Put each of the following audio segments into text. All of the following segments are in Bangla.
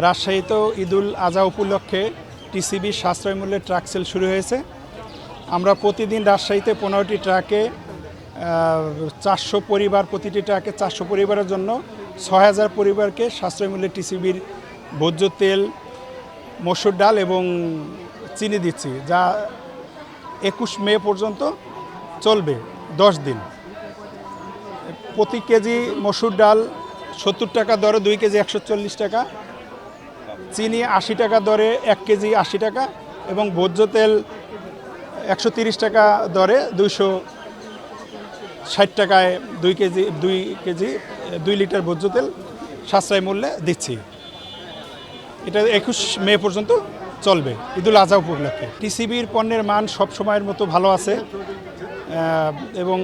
রাজশাহীতেও ঈদুল আজহা উপলক্ষে টিসিবি সাশ্রয় মূল্যে ট্রাক সেল শুরু হয়েছে। আমরা প্রতিদিন রাজশাহীতে 15টি ট্রাকে 400 পরিবার, প্রতিটি ট্রাকে 400 পরিবারের জন্য 6000 পরিবারকে সাশ্রয় মূল্যে টিসিবির ভোজ্য তেল, মসুর ডাল এবং চিনি দিচ্ছি, যা 21 মে পর্যন্ত চলবে 10 দিন। প্রতি কেজি মসুর ডাল 70 টাকা দরে 2 কেজি 140 টাকা, চিনি 80 টাকা দরে 1 কেজি 80 টাকা এবং ভোজ্য তেল 130 টাকা দরে 260 টাকায় 2 কেজি 2 লিটার ভোজ্য তেল সাশ্রয় মূল্যে দিচ্ছি। এটা 21 মে পর্যন্ত চলবে ঈদুল আজহা উপলক্ষে। টিসিবির পণ্যের মান সব সময়ের মতো ভালো আছে এবং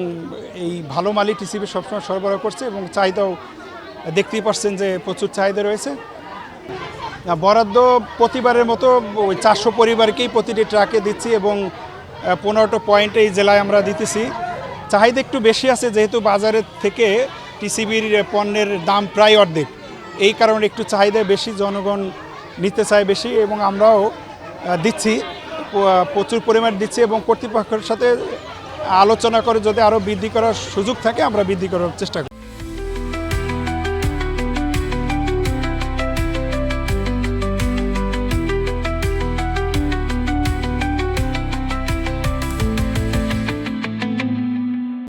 এই ভালো মালই টিসিবি সবসময় সরবরাহ করছে এবং চাহিদাও দেখতেই পাচ্ছেন যে প্রচুর চাহিদা রয়েছে। বরাদ্দ প্রতিবারের মতো ওই 400 পরিবারকেই প্রতিটি ট্রাকে দিচ্ছি এবং 15টা পয়েন্টে এই জেলায় আমরা দিতেছি। চাহিদা একটু বেশি আছে যেহেতু বাজারের থেকে টিসিবির পণ্যের দাম প্রায় অর্ধেক, এই কারণে একটু চাহিদা বেশি, জনগণ নিতে চায় বেশি এবং আমরাও দিচ্ছি, প্রচুর পরিমাণ দিচ্ছি এবং কর্তৃপক্ষের সাথে আলোচনা করে যদি আরও বৃদ্ধি করার সুযোগ থাকে আমরা বৃদ্ধি করার চেষ্টা করি।